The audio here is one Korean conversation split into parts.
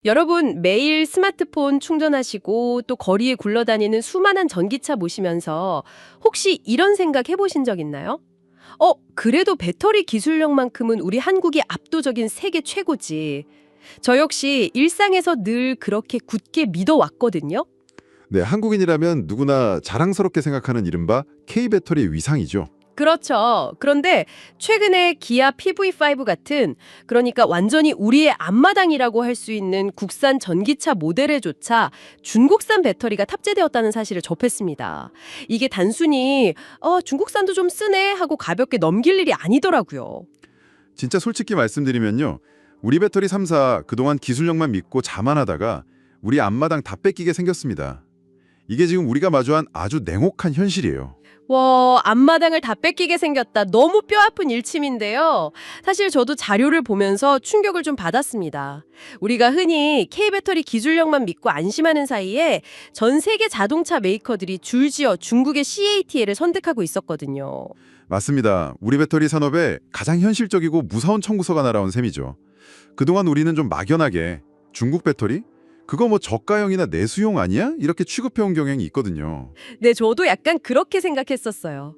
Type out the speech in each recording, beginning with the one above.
여러분, 매일 스마트폰 충전하시고 또 거리에 굴러다니는 수많은 전기차 모시면서 혹시 이런 생각 해보신 적 있나요? 그래도 배터리 기술력만큼은 우리 한국이 압도적인 세계 최고지. 저 역시 일상에서 늘 그렇게 굳게 믿어왔거든요. 네, 한국인이라면 누구나 자랑스럽게 생각하는 이른바 K배터리의 위상이죠. 그렇죠. 그런데 최근에 기아 PV5 같은, 그러니까 완전히 우리의 앞마당이라고 할 수 있는 국산 전기차 모델에조차 중국산 배터리가 탑재되었다는 사실을 접했습니다. 이게 단순히 중국산도 좀 쓰네 하고 가볍게 넘길 일이 아니더라고요. 진짜 솔직히 말씀드리면요. 우리 배터리 3사 그동안 기술력만 믿고 자만하다가 우리 앞마당 다 뺏기게 생겼습니다. 이게 지금 우리가 마주한 아주 냉혹한 현실이에요. 와, 앞마당을 다 뺏기게 생겼다. 너무 뼈아픈 일침인데요. 사실 저도 자료를 보면서 충격을 좀 받았습니다. 우리가 흔히 K배터리 기술력만 믿고 안심하는 사이에 전 세계 자동차 메이커들이 줄지어 중국의 CATL을 선택하고 있었거든요. 맞습니다. 우리 배터리 산업에 가장 현실적이고 무서운 청구서가 날아온 셈이죠. 그동안 우리는 좀 막연하게 중국 배터리? 그거 뭐 저가형이나 내수용 아니야? 이렇게 취급해온 경향이 있거든요. 네, 저도 약간 그렇게 생각했었어요.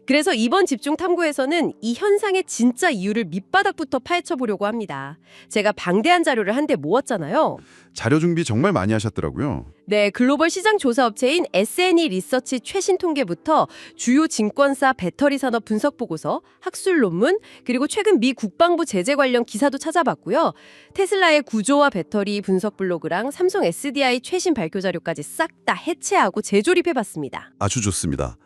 그래서 이번 집중 탐구에서는 이 현상의 진짜 이유를 밑바닥부터 파헤쳐 보려고 합니다. 제가 방대한 자료를 한데 모았잖아요. 자료 준비 정말 많이 하셨더라고요. 네, 글로벌 시장 조사 업체인 S&E 리서치 최신 통계부터 주요 증권사 배터리 산업 분석 보고서, 학술 논문, 그리고 최근 미 국방부 제재 관련 기사도 찾아봤고요. 테슬라의 구조와 배터리 분석 블로그랑 삼성 SDI 최신 발표 자료까지 싹 다 해체하고 재조립해봤습니다. 아주 좋습니다.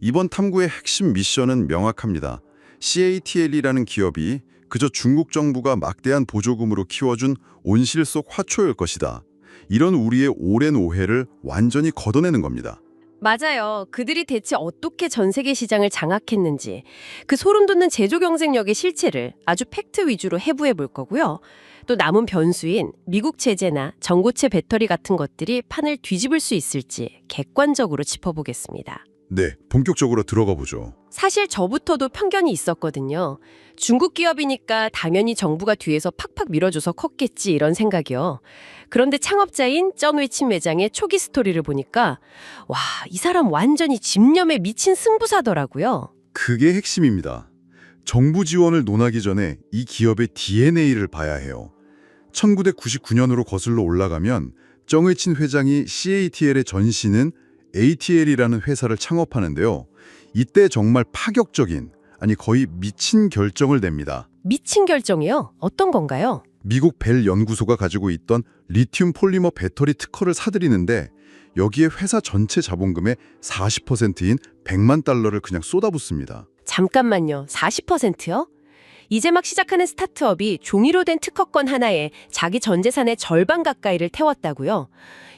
이번 탐구의 핵심 미션은 명확합니다. CATL이라는 기업이 그저 중국 정부가 막대한 보조금으로 키워준 온실 속 화초일 것이다. 이런 우리의 오랜 오해를 완전히 걷어내는 겁니다. 맞아요. 그들이 대체 어떻게 전 세계 시장을 장악했는지, 그 소름 돋는 제조 경쟁력의 실체를 아주 팩트 위주로 해부해 볼 거고요. 또 남은 변수인 미국 제재나 전고체 배터리 같은 것들이 판을 뒤집을 수 있을지 객관적으로 짚어보겠습니다. 네, 본격적으로 들어가 보죠. 사실 저부터도 편견이 있었거든요. 중국 기업이니까 당연히 정부가 뒤에서 팍팍 밀어줘서 컸겠지 이런 생각이요. 그런데 창업자인 쩡웨친 매장의 초기 스토리를 보니까 와, 이 사람 완전히 집념에 미친 승부사더라고요. 그게 핵심입니다. 정부 지원을 논하기 전에 이 기업의 DNA를 봐야 해요. 1999년으로 거슬러 올라가면 정의친 회장이 CATL의 전신은 ATL이라는 회사를 창업하는데요. 이때 정말 파격적인, 아니 거의 미친 결정을 냅니다. 미친 결정이요? 어떤 건가요? 미국 벨 연구소가 가지고 있던 리튬 폴리머 배터리 특허를 사들이는데 여기에 회사 전체 자본금의 40%인 100만 달러를 그냥 쏟아붓습니다. 잠깐만요. 40%요? 이제 막 시작하는 스타트업이 종이로 된 특허권 하나에 자기 전 재산의 절반 가까이를 태웠다고요?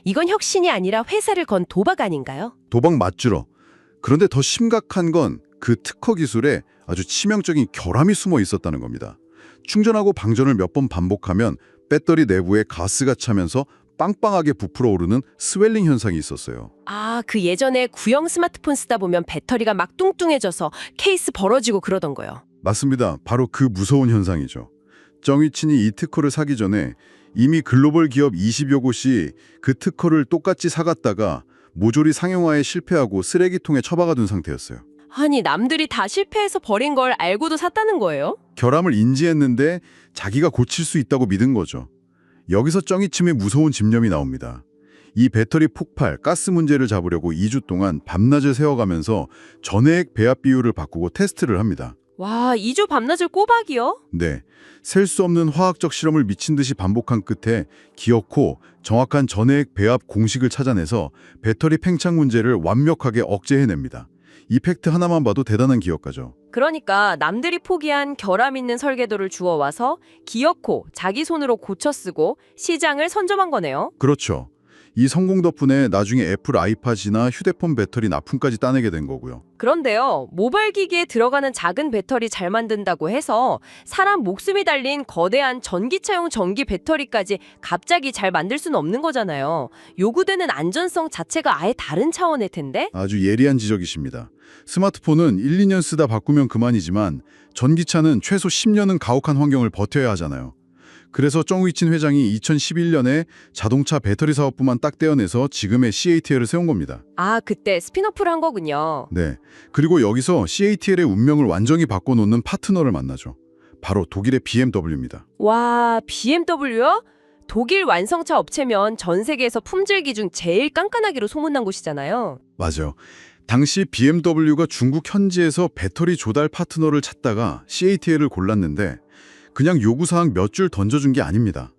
이건 혁신이 아니라 회사를 건 도박 아닌가요? 도박 맞주러. 그런데 더 심각한 건 그 특허 기술에 아주 치명적인 결함이 숨어 있었다는 겁니다. 충전하고 방전을 몇 번 반복하면 배터리 내부에 가스가 차면서 빵빵하게 부풀어 오르는 스웰링 현상이 있었어요. 아, 그 예전에 구형 스마트폰 쓰다 보면 배터리가 막 뚱뚱해져서 케이스 벌어지고 그러던 거요. 맞습니다. 바로 그 무서운 현상이죠. 정의친이 이 특허를 사기 전에 이미 글로벌 기업 20여 곳이 그 특허를 똑같이 사갔다가 모조리 상용화에 실패하고 쓰레기통에 처박아둔 상태였어요. 아니, 남들이 다 실패해서 버린 걸 알고도 샀다는 거예요? 결함을 인지했는데 자기가 고칠 수 있다고 믿은 거죠. 여기서 정의침의 무서운 집념이 나옵니다. 이 배터리 폭발, 가스 문제를 잡으려고 2주 동안 밤낮을 새워가면서 전해액 배합 비율을 바꾸고 테스트를 합니다. 와, 2주 밤낮을 꼬박이요? 네, 셀 수 없는 화학적 실험을 미친 듯이 반복한 끝에 기어코 정확한 전해액 배합 공식을 찾아내서 배터리 팽창 문제를 완벽하게 억제해냅니다. 이 팩트 하나만 봐도 대단한 기업가죠. 그러니까 남들이 포기한 결함 있는 설계도를 주워와서 기어코 자기 손으로 고쳐 쓰고 시장을 선점한 거네요. 그렇죠. 이 성공 덕분에 나중에 애플 아이팟이나 휴대폰 배터리 납품까지 따내게 된 거고요. 그런데요, 모바일 기기에 들어가는 작은 배터리 잘 만든다고 해서 사람 목숨이 달린 거대한 전기차용 전기 배터리까지 갑자기 잘 만들 수는 없는 거잖아요. 요구되는 안전성 자체가 아예 다른 차원일 텐데? 아주 예리한 지적이십니다. 스마트폰은 1, 2년 쓰다 바꾸면 그만이지만 전기차는 최소 10년은 가혹한 환경을 버텨야 하잖아요. 그래서 정의친 회장이 2011년에 자동차 배터리 사업부만 딱 떼어내서 지금의 CATL을 세운 겁니다. 아, 그때 스핀오프를 한 거군요. 네. 그리고 여기서 CATL의 운명을 완전히 바꿔놓는 파트너를 만나죠. 바로 독일의 BMW입니다. 와, BMW요? 독일 완성차 업체면 전 세계에서 품질 기준 제일 깐깐하기로 소문난 곳이잖아요. 맞아요. 당시 BMW가 중국 현지에서 배터리 조달 파트너를 찾다가 CATL을 골랐는데 그냥 요구사항 몇 줄 던져준 게 아닙니다.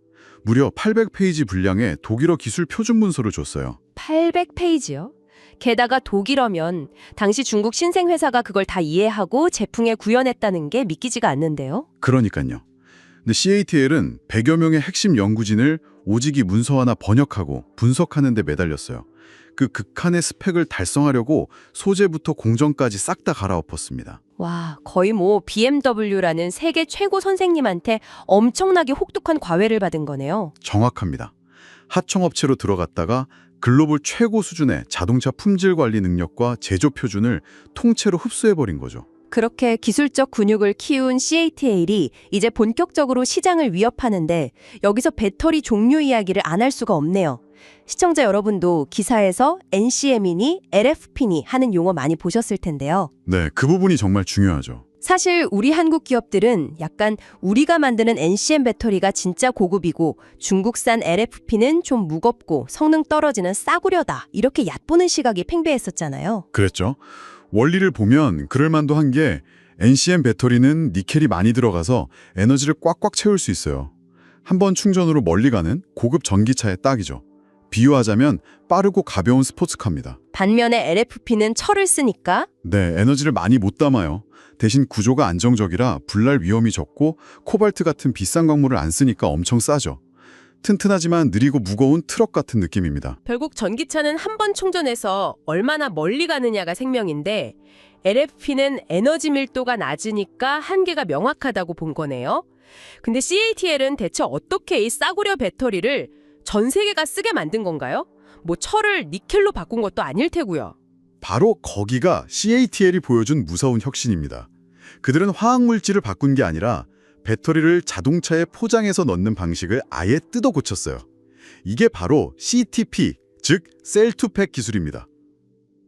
무려 800페이지 분량의 독일어 기술 표준 문서를 줬어요. 800페이지요? 게다가 독일어면 당시 중국 신생 회사가 그걸 다 이해하고 제품에 구현했다는 게 믿기지가 않는데요. 그러니까요. 근데 CATL은 100여 명의 핵심 연구진을 오직이 문서 하나 번역하고 분석하는 데 매달렸어요. 그 극한의 스펙을 달성하려고 소재부터 공정까지 싹 다 갈아엎었습니다. 와, 거의 뭐 BMW라는 세계 최고 선생님한테 엄청나게 혹독한 과외를 받은 거네요. 정확합니다. 하청업체로 들어갔다가 글로벌 최고 수준의 자동차 품질 관리 능력과 제조 표준을 통째로 흡수해버린 거죠. 그렇게 기술적 근육을 키운 CATL이 이제 본격적으로 시장을 위협하는데 여기서 배터리 종류 이야기를 안 할 수가 없네요. 시청자 여러분도 기사에서 NCM이니 LFP니 하는 용어 많이 보셨을 텐데요. 네, 그 부분이 정말 중요하죠. 사실 우리 한국 기업들은 약간 우리가 만드는 NCM 배터리가 진짜 고급이고 중국산 LFP는 좀 무겁고 성능 떨어지는 싸구려다 이렇게 얕보는 시각이 팽배했었잖아요. 그랬죠. 원리를 보면 그럴만도 한 게 NCM 배터리는 니켈이 많이 들어가서 에너지를 꽉꽉 채울 수 있어요. 한 번 충전으로 멀리 가는 고급 전기차에 딱이죠. 비유하자면 빠르고 가벼운 스포츠카입니다. 반면에 LFP는 철을 쓰니까 네, 에너지를 많이 못 담아요. 대신 구조가 안정적이라 불날 위험이 적고 코발트 같은 비싼 광물을 안 쓰니까 엄청 싸죠. 튼튼하지만 느리고 무거운 트럭 같은 느낌입니다. 결국 전기차는 한 번 충전해서 얼마나 멀리 가느냐가 생명인데 LFP는 에너지 밀도가 낮으니까 한계가 명확하다고 본 거네요. 근데 CATL은 대체 어떻게 이 싸구려 배터리를 전 세계가 쓰게 만든 건가요? 뭐 철을 니켈로 바꾼 것도 아닐 테고요. 바로 거기가 CATL이 보여준 무서운 혁신입니다. 그들은 화학물질을 바꾼 게 아니라 배터리를 자동차에 포장해서 넣는 방식을 아예 뜯어 고쳤어요. 이게 바로 CTP, 즉 셀-투-팩 기술입니다.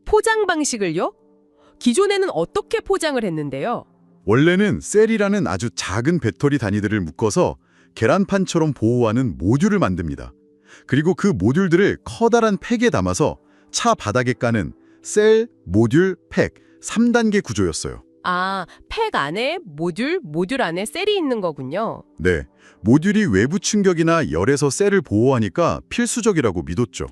포장 방식을요? 기존에는 어떻게 포장을 했는데요? 원래는 셀이라는 아주 작은 배터리 단위들을 묶어서 계란판처럼 보호하는 모듈을 만듭니다. 그리고 그 모듈들을 커다란 팩에 담아서 차 바닥에 까는 셀, 모듈, 팩 3단계 구조였어요. 아, 팩 안에 모듈 안에 셀이 있는 거군요. 네, 모듈이 외부 충격이나 열에서 셀을 보호하니까 필수적이라고 믿었죠.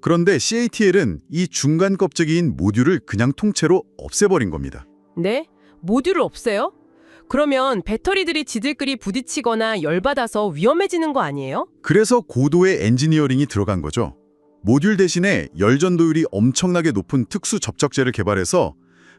그런데 CATL은 이 중간 껍데기인 모듈을 그냥 통째로 없애버린 겁니다. 네? 모듈을 없애요? 그러면 배터리들이 지들끼리 부딪히거나 열받아서 위험해지는 거 아니에요? 그래서 고도의 엔지니어링이 들어간 거죠. 모듈 대신에 열 전도율이 엄청나게 높은 특수 접착제를 개발해서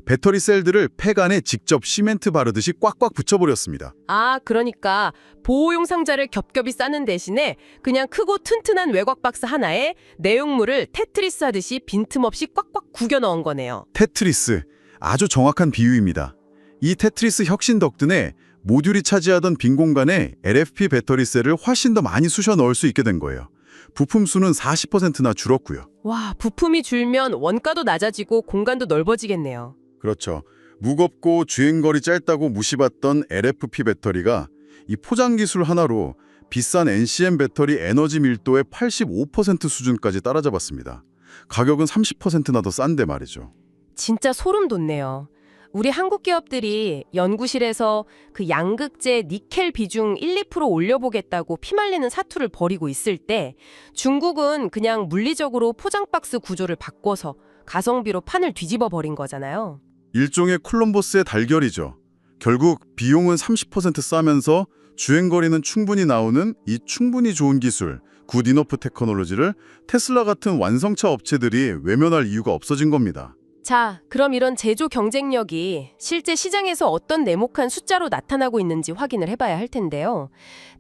배터리 셀들을 팩 안에 직접 시멘트 바르듯이 꽉꽉 붙여버렸습니다. 아, 그러니까 보호용 상자를 겹겹이 싸는 대신에 그냥 크고 튼튼한 외곽 박스 하나에 내용물을 테트리스 하듯이 빈틈없이 꽉꽉 구겨 넣은 거네요. 테트리스, 아주 정확한 비유입니다. 이 테트리스 혁신 덕분에 모듈이 차지하던 빈 공간에 LFP 배터리 셀을 훨씬 더 많이 쑤셔 넣을 수 있게 된 거예요. 부품 수는 40%나 줄었고요. 와, 부품이 줄면 원가도 낮아지고 공간도 넓어지겠네요. 그렇죠. 무겁고 주행거리 짧다고 무시받던 LFP 배터리가 이 포장 기술 하나로 비싼 NCM 배터리 에너지 밀도의 85% 수준까지 따라잡았습니다. 가격은 30%나 더 싼데 말이죠. 진짜 소름 돋네요. 우리 한국 기업들이 연구실에서 그 양극재 니켈 비중 1, 2% 올려보겠다고 피말리는 사투를 벌이고 있을 때 중국은 그냥 물리적으로 포장박스 구조를 바꿔서 가성비로 판을 뒤집어 버린 거잖아요. 일종의 콜럼버스의 달결이죠. 결국 비용은 30% 싸면서 주행거리는 충분히 나오는 이 충분히 좋은 기술, 굿 이너프 테크놀로지를 테슬라 같은 완성차 업체들이 외면할 이유가 없어진 겁니다. 자, 그럼 이런 제조 경쟁력이 실제 시장에서 어떤 네모칸 숫자로 나타나고 있는지 확인을 해봐야 할 텐데요.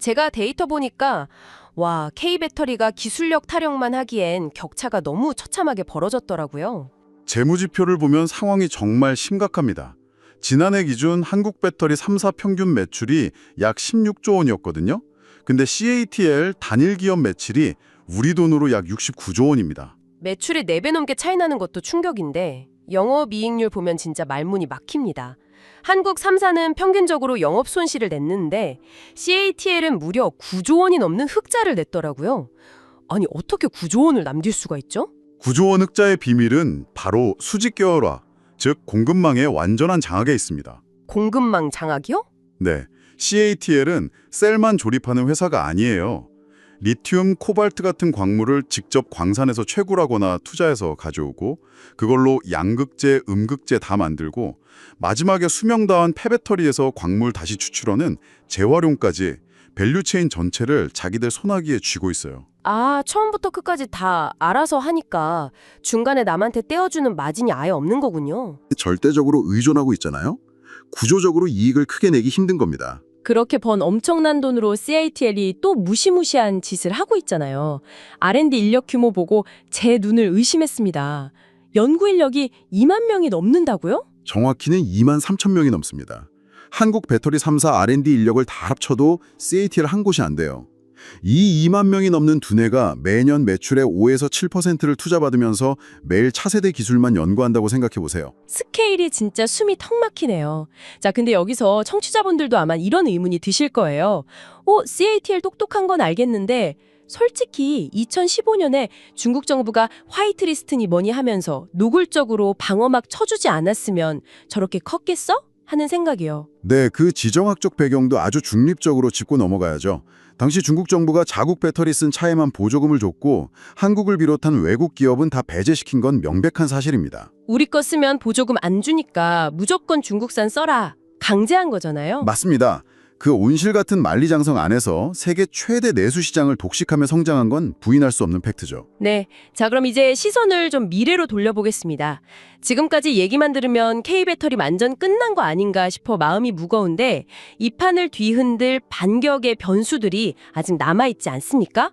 제가 데이터 보니까 와, K배터리가 기술력 타령만 하기엔 격차가 너무 처참하게 벌어졌더라고요. 재무지표를 보면 상황이 정말 심각합니다. 지난해 기준 한국 배터리 3사 평균 매출이 약 16조 원이었거든요. 근데 CATL 단일 기업 매출이 우리 돈으로 약 69조 원입니다. 매출의 4배 넘게 차이 나는 것도 충격인데 영업이익률 보면 진짜 말문이 막힙니다. 한국 3사는 평균적으로 영업 손실을 냈는데 CATL은 무려 9조 원이 넘는 흑자를 냈더라고요. 아니 어떻게 9조 원을 남길 수가 있죠? 9조 원 흑자의 비밀은 바로 수직 계열화, 즉 공급망의 완전한 장악에 있습니다. 공급망 장악이요? 네, CATL은 셀만 조립하는 회사가 아니에요. 리튬, 코발트 같은 광물을 직접 광산에서 채굴하거나 투자해서 가져오고 그걸로 양극재, 음극재 다 만들고 마지막에 수명 다한 폐배터리에서 광물 다시 추출하는 재활용까지 밸류체인 전체를 자기들 손아귀에 쥐고 있어요. 아, 처음부터 끝까지 다 알아서 하니까 중간에 남한테 떼어주는 마진이 아예 없는 거군요. 절대적으로 의존하고 있잖아요. 구조적으로 이익을 크게 내기 힘든 겁니다. 그렇게 번 엄청난 돈으로 CATL이 또 무시무시한 짓을 하고 있잖아요. R&D 인력 규모 보고 제 눈을 의심했습니다. 연구 인력이 2만 명이 넘는다고요? 정확히는 2만 3천 명이 넘습니다. 한국 배터리 3사 R&D 인력을 다 합쳐도 CATL 한 곳이 안 돼요. 이 2만 명이 넘는 두뇌가 매년 매출의 5에서 7%를 투자받으면서 매일 차세대 기술만 연구한다고 생각해 보세요. 스케일이 진짜 숨이 턱 막히네요. 자, 근데 여기서 청취자분들도 아마 이런 의문이 드실 거예요. CATL 똑똑한 건 알겠는데 솔직히 2015년에 중국 정부가 화이트리스트니 뭐니 하면서 노골적으로 방어막 쳐주지 않았으면 저렇게 컸겠어? 하는 생각이요. 네, 그 지정학적 배경도 아주 중립적으로 짚고 넘어가야죠. 당시 중국 정부가 자국 배터리 쓴 차에만 보조금을 줬고 한국을 비롯한 외국 기업은 다 배제시킨 건 명백한 사실입니다. 우리 거 쓰면 보조금 안 주니까 무조건 중국산 써라. 강제한 거잖아요. 맞습니다. 그 온실 같은 만리장성 안에서 세계 최대 내수 시장을 독식하며 성장한 건 부인할 수 없는 팩트죠. 네. 자, 그럼 이제 시선을 좀 미래로 돌려보겠습니다. 지금까지 얘기만 들으면 K배터리 완전 끝난 거 아닌가 싶어 마음이 무거운데 이 판을 뒤흔들 반격의 변수들이 아직 남아있지 않습니까?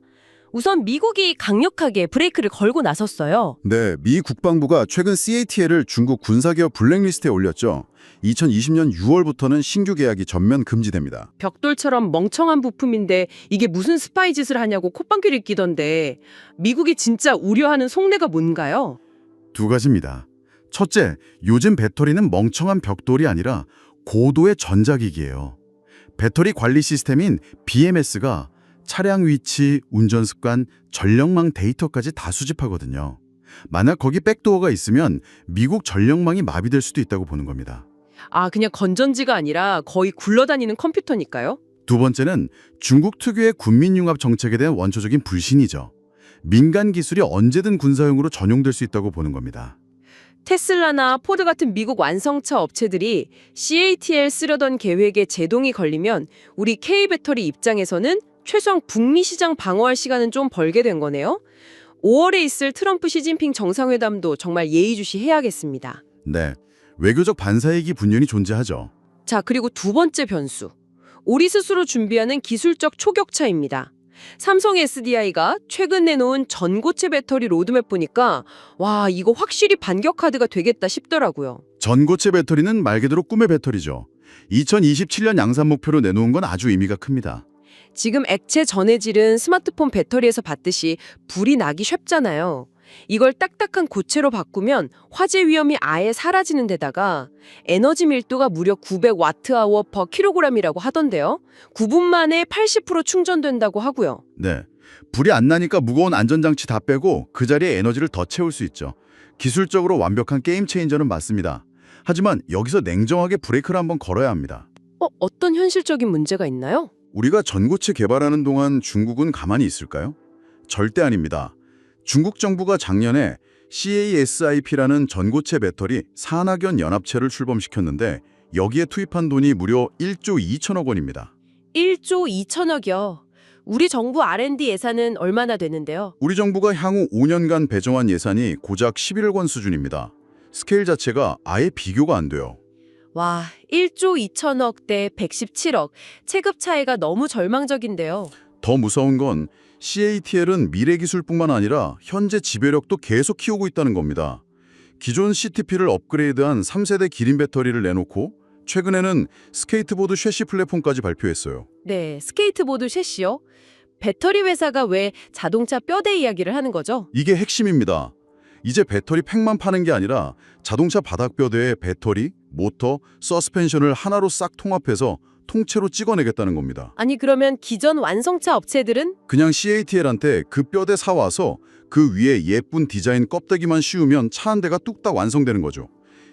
우선 미국이 강력하게 브레이크를 걸고 나섰어요. 네, 미 국방부가 최근 CATL을 중국 군사기업 블랙리스트에 올렸죠. 2020년 6월부터는 신규 계약이 전면 금지됩니다. 벽돌처럼 멍청한 부품인데 이게 무슨 스파이 짓을 하냐고 콧방귀를 끼던데 미국이 진짜 우려하는 속내가 뭔가요? 두 가지입니다. 첫째, 요즘 배터리는 멍청한 벽돌이 아니라 고도의 전자기기예요. 배터리 관리 시스템인 BMS가 차량 위치, 운전 습관, 전력망 데이터까지 다 수집하거든요. 만약 거기 백도어가 있으면 미국 전력망이 마비될 수도 있다고 보는 겁니다. 아, 그냥 건전지가 아니라 거의 굴러다니는 컴퓨터니까요? 두 번째는 중국 특유의 군민융합 정책에 대한 원초적인 불신이죠. 민간 기술이 언제든 군사용으로 전용될 수 있다고 보는 겁니다. 테슬라나 포드 같은 미국 완성차 업체들이 CATL 쓰려던 계획에 제동이 걸리면 우리 K배터리 입장에서는 최소한 북미 시장 방어할 시간은 좀 벌게 된 거네요. 5월에 있을 트럼프 시진핑 정상회담도 정말 예의주시해야겠습니다. 네, 외교적 반사이익이 분명히 존재하죠. 자, 그리고 두 번째 변수. 우리 스스로 준비하는 기술적 초격차입니다. 삼성 SDI가 최근 내놓은 전고체 배터리 로드맵 보니까 와, 이거 확실히 반격 카드가 되겠다 싶더라고요. 전고체 배터리는 말 그대로 꿈의 배터리죠. 2027년 양산 목표로 내놓은 건 아주 의미가 큽니다. 지금 액체 전해질은 스마트폰 배터리에서 봤듯이 불이 나기 쉽잖아요. 이걸 딱딱한 고체로 바꾸면 화재 위험이 아예 사라지는 데다가 에너지 밀도가 무려 900Wh/kg이라고 하던데요. 9분 만에 80% 충전된다고 하고요. 네, 불이 안 나니까 무거운 안전장치 다 빼고 그 자리에 에너지를 더 채울 수 있죠. 기술적으로 완벽한 게임 체인저는 맞습니다. 하지만 여기서 냉정하게 브레이크를 한번 걸어야 합니다. 어떤 현실적인 문제가 있나요? 우리가 전고체 개발하는 동안 중국은 가만히 있을까요? 절대 아닙니다. 중국 정부가 작년에 CASIP라는 전고체 배터리 산학연 연합체를 출범시켰는데 여기에 투입한 돈이 무려 1조 2천억 원입니다. 1조 2천억이요. 우리 정부 R&D 예산은 얼마나 되는데요? 우리 정부가 향후 5년간 배정한 예산이 고작 11억 원 수준입니다. 스케일 자체가 아예 비교가 안 돼요. 와, 1조 2천억 대 117억. 체급 차이가 너무 절망적인데요. 더 무서운 건 CATL은 미래 기술뿐만 아니라 현재 지배력도 계속 키우고 있다는 겁니다. 기존 CTP를 업그레이드한 3세대 기린 배터리를 내놓고 최근에는 스케이트보드 쉐시 플랫폼까지 발표했어요. 네, 스케이트보드 셰시요. 배터리 회사가 왜 자동차 뼈대 이야기를 하는 거죠? 이게 핵심입니다. 이제 배터리 팩만 파는 게 아니라 자동차 바닥뼈대에 배터리, 모터, 서스펜션을 하나로 싹 통합해서 통째로 찍어내겠다는 겁니다. 아니 그러면 기존 완성차 업체들은 그냥 CATL한테 그 뼈대 사와서 그 위에 예쁜 디자인 껍데기만 씌우면 차 한 대가 뚝딱 완성되는 거죠.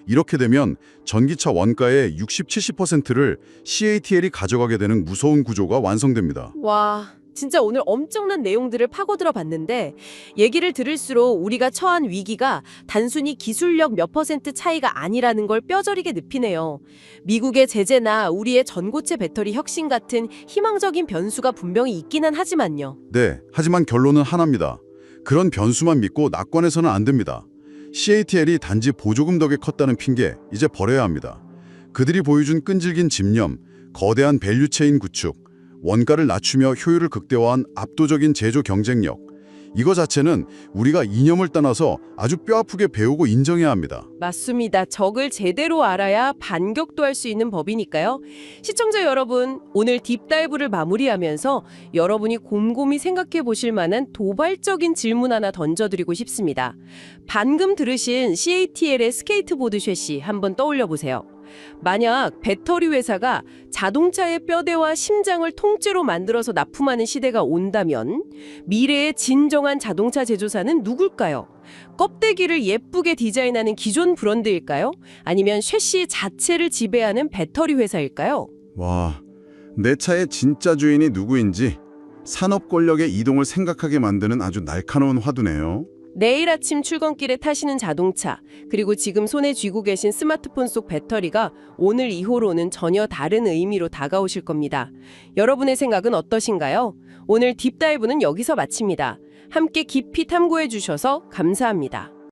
이렇게 되면 전기차 원가의 60-70%를 CATL이 가져가게 되는 무서운 구조가 완성됩니다. 와, 진짜 오늘 엄청난 내용들을 파고들어 봤는데 얘기를 들을수록 우리가 처한 위기가 단순히 기술력 몇 퍼센트 차이가 아니라는 걸 뼈저리게 느끼네요. 미국의 제재나 우리의 전고체 배터리 혁신 같은 희망적인 변수가 분명히 있기는 하지만요. 네, 하지만 결론은 하나입니다. 그런 변수만 믿고 낙관해서는 안 됩니다. CATL이 단지 보조금 덕에 컸다는 핑계 이제 버려야 합니다. 그들이 보여준 끈질긴 집념, 거대한 밸류체인 구축, 원가를 낮추며 효율을 극대화한 압도적인 제조 경쟁력, 이거 자체는 우리가 이념을 떠나서 아주 뼈아프게 배우고 인정해야 합니다. 맞습니다. 적을 제대로 알아야 반격도 할 수 있는 법이니까요. 시청자 여러분, 오늘 딥다이브를 마무리하면서 여러분이 곰곰이 생각해 보실 만한 도발적인 질문 하나 던져드리고 싶습니다. 방금 들으신 CATL의 스케이트보드 쉐시 한번 떠올려 보세요. 만약 배터리 회사가 자동차의 뼈대와 심장을 통째로 만들어서 납품하는 시대가 온다면 미래의 진정한 자동차 제조사는 누굴까요? 껍데기를 예쁘게 디자인하는 기존 브랜드일까요? 아니면 쉐시 자체를 지배하는 배터리 회사일까요? 와, 내 차의 진짜 주인이 누구인지 산업 권력의 이동을 생각하게 만드는 아주 날카로운 화두네요. 내일 아침 출근길에 타시는 자동차, 그리고 지금 손에 쥐고 계신 스마트폰 속 배터리가 오늘 이후로는 전혀 다른 의미로 다가오실 겁니다. 여러분의 생각은 어떠신가요? 오늘 딥다이브는 여기서 마칩니다. 함께 깊이 탐구해 주셔서 감사합니다.